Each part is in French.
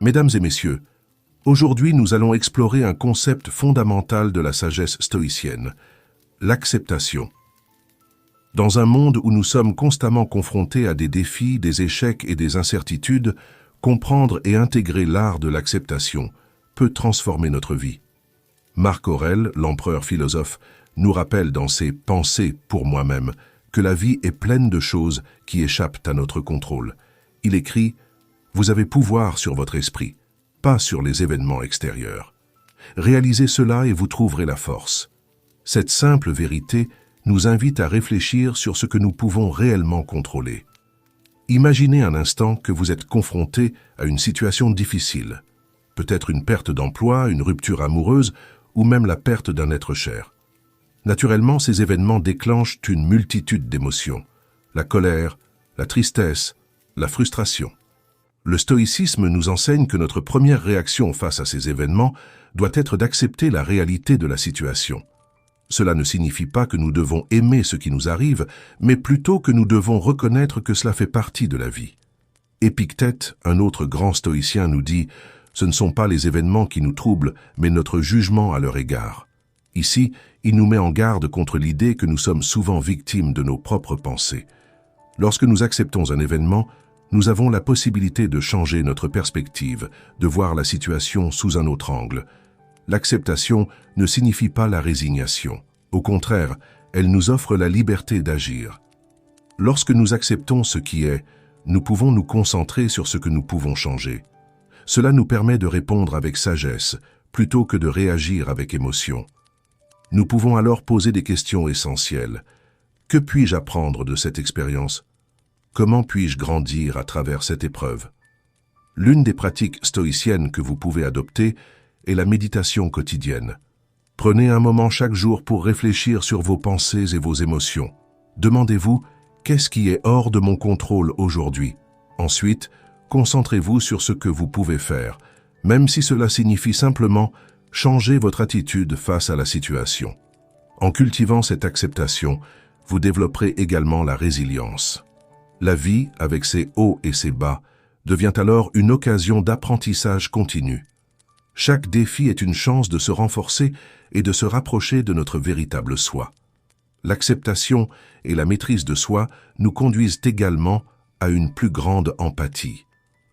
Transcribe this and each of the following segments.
Mesdames et messieurs, aujourd'hui nous allons explorer un concept fondamental de la sagesse stoïcienne, l'acceptation. Dans un monde où nous sommes constamment confrontés à des défis, des échecs et des incertitudes, comprendre et intégrer l'art de l'acceptation peut transformer notre vie. Marc Aurèle, l'empereur philosophe, nous rappelle dans ses « Pensées pour moi-même » que la vie est pleine de choses qui échappent à notre contrôle. Il écrit « Vous avez pouvoir sur votre esprit, pas sur les événements extérieurs. Réalisez cela et vous trouverez la force. » Cette simple vérité nous invite à réfléchir sur ce que nous pouvons réellement contrôler. Imaginez un instant que vous êtes confronté à une situation difficile, peut-être une perte d'emploi, une rupture amoureuse ou même la perte d'un être cher. Naturellement, ces événements déclenchent une multitude d'émotions, la colère, la tristesse, la frustration. Le stoïcisme nous enseigne que notre première réaction face à ces événements doit être d'accepter la réalité de la situation. Cela ne signifie pas que nous devons aimer ce qui nous arrive, mais plutôt que nous devons reconnaître que cela fait partie de la vie. Épictète, un autre grand stoïcien, nous dit « Ce ne sont pas les événements qui nous troublent, mais notre jugement à leur égard ». Ici, il nous met en garde contre l'idée que nous sommes souvent victimes de nos propres pensées. Lorsque nous acceptons un événement, nous avons la possibilité de changer notre perspective, de voir la situation sous un autre angle. L'acceptation ne signifie pas la résignation. Au contraire, elle nous offre la liberté d'agir. Lorsque nous acceptons ce qui est, nous pouvons nous concentrer sur ce que nous pouvons changer. Cela nous permet de répondre avec sagesse, plutôt que de réagir avec émotion. Nous pouvons alors poser des questions essentielles. Que puis-je apprendre de cette expérience? Comment puis-je grandir à travers cette épreuve? L'une des pratiques stoïciennes que vous pouvez adopter est la méditation quotidienne. Prenez un moment chaque jour pour réfléchir sur vos pensées et vos émotions. Demandez-vous « Qu'est-ce qui est hors de mon contrôle aujourd'hui ?» Ensuite, concentrez-vous sur ce que vous pouvez faire, même si cela signifie simplement changer votre attitude face à la situation. En cultivant cette acceptation, vous développerez également la résilience. La vie, avec ses hauts et ses bas, devient alors une occasion d'apprentissage continu. Chaque défi est une chance de se renforcer et de se rapprocher de notre véritable soi. L'acceptation et la maîtrise de soi nous conduisent également à une plus grande empathie.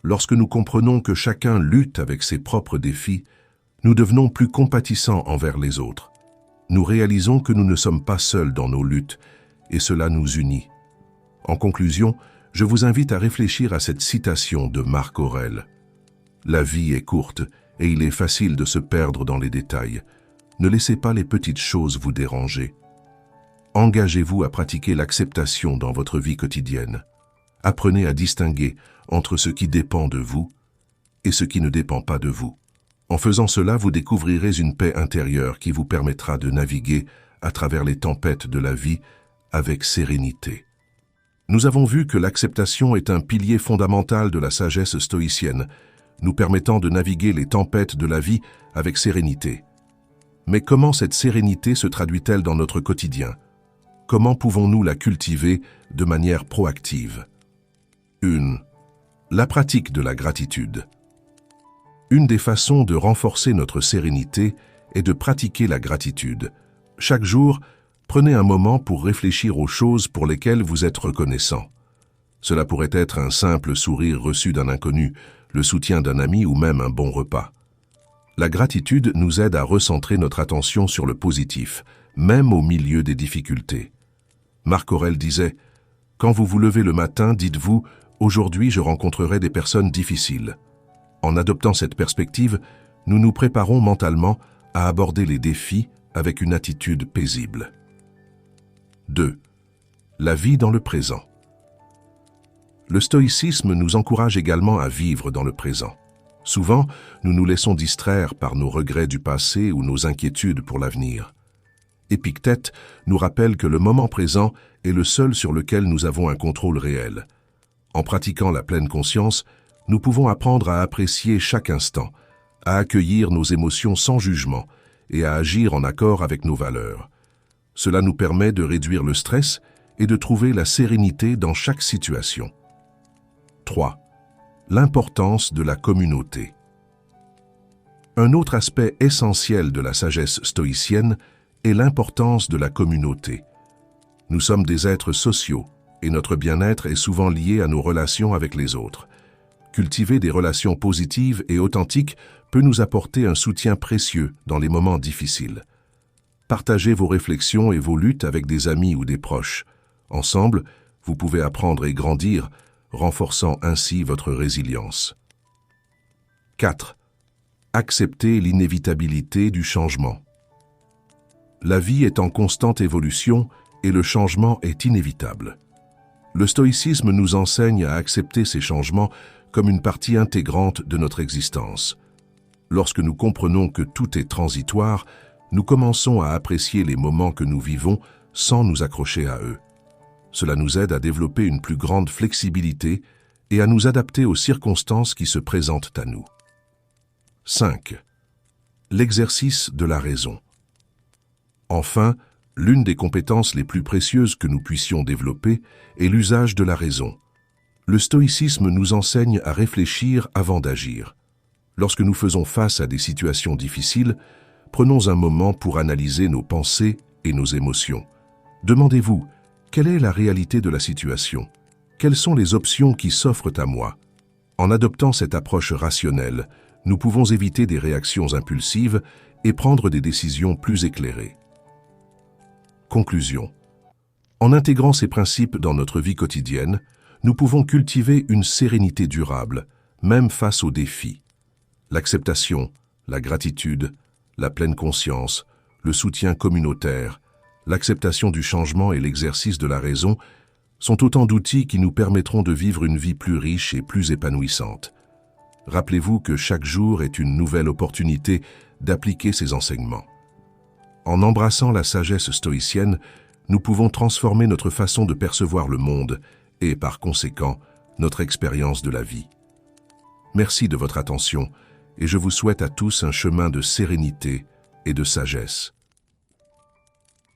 Lorsque nous comprenons que chacun lutte avec ses propres défis, nous devenons plus compatissants envers les autres. Nous réalisons que nous ne sommes pas seuls dans nos luttes, et cela nous unit. En conclusion, je vous invite à réfléchir à cette citation de Marc Aurèle. « La vie est courte, et il est facile de se perdre dans les détails. Ne laissez pas les petites choses vous déranger. Engagez-vous à pratiquer l'acceptation dans votre vie quotidienne. Apprenez à distinguer entre ce qui dépend de vous et ce qui ne dépend pas de vous. En faisant cela, vous découvrirez une paix intérieure qui vous permettra de naviguer à travers les tempêtes de la vie avec sérénité. Nous avons vu que l'acceptation est un pilier fondamental de la sagesse stoïcienne, nous permettant de naviguer les tempêtes de la vie avec sérénité. Mais comment cette sérénité se traduit-elle dans notre quotidien? Comment pouvons-nous la cultiver de manière proactive? 1. La pratique de la gratitude. Une des façons de renforcer notre sérénité est de pratiquer la gratitude. Chaque jour, prenez un moment pour réfléchir aux choses pour lesquelles vous êtes reconnaissant. Cela pourrait être un simple sourire reçu d'un inconnu, le soutien d'un ami ou même un bon repas. La gratitude nous aide à recentrer notre attention sur le positif, même au milieu des difficultés. Marc Aurèle disait « Quand vous vous levez le matin, dites-vous « Aujourd'hui, je rencontrerai des personnes difficiles ». En adoptant cette perspective, nous nous préparons mentalement à aborder les défis avec une attitude paisible. 2. La vie dans le présent. Le stoïcisme nous encourage également à vivre dans le présent. Souvent, nous nous laissons distraire par nos regrets du passé ou nos inquiétudes pour l'avenir. Épictète nous rappelle que le moment présent est le seul sur lequel nous avons un contrôle réel. En pratiquant la pleine conscience, nous pouvons apprendre à apprécier chaque instant, à accueillir nos émotions sans jugement et à agir en accord avec nos valeurs. Cela nous permet de réduire le stress et de trouver la sérénité dans chaque situation. 3. L'importance de la communauté. Un autre aspect essentiel de la sagesse stoïcienne est l'importance de la communauté. Nous sommes des êtres sociaux et notre bien-être est souvent lié à nos relations avec les autres. Cultiver des relations positives et authentiques peut nous apporter un soutien précieux dans les moments difficiles. Partagez vos réflexions et vos luttes avec des amis ou des proches. Ensemble, vous pouvez apprendre et grandir, renforçant ainsi votre résilience. 4. Accepter l'inévitabilité du changement. La vie est en constante évolution et le changement est inévitable. Le stoïcisme nous enseigne à accepter ces changements comme une partie intégrante de notre existence. Lorsque nous comprenons que tout est transitoire, nous commençons à apprécier les moments que nous vivons sans nous accrocher à eux. Cela nous aide à développer une plus grande flexibilité et à nous adapter aux circonstances qui se présentent à nous. 5. L'exercice de la raison. Enfin, l'une des compétences les plus précieuses que nous puissions développer est l'usage de la raison. Le stoïcisme nous enseigne à réfléchir avant d'agir. Lorsque nous faisons face à des situations difficiles, prenons un moment pour analyser nos pensées et nos émotions. Demandez-vous, quelle est la réalité de la situation? Quelles sont les options qui s'offrent à moi? En adoptant cette approche rationnelle, nous pouvons éviter des réactions impulsives et prendre des décisions plus éclairées. Conclusion. En intégrant ces principes dans notre vie quotidienne, nous pouvons cultiver une sérénité durable, même face aux défis. L'acceptation, la gratitude, la pleine conscience, le soutien communautaire, l'acceptation du changement et l'exercice de la raison sont autant d'outils qui nous permettront de vivre une vie plus riche et plus épanouissante. Rappelez-vous que chaque jour est une nouvelle opportunité d'appliquer ces enseignements. En embrassant la sagesse stoïcienne, nous pouvons transformer notre façon de percevoir le monde et, par conséquent, notre expérience de la vie. Merci de votre attention et je vous souhaite à tous un chemin de sérénité et de sagesse.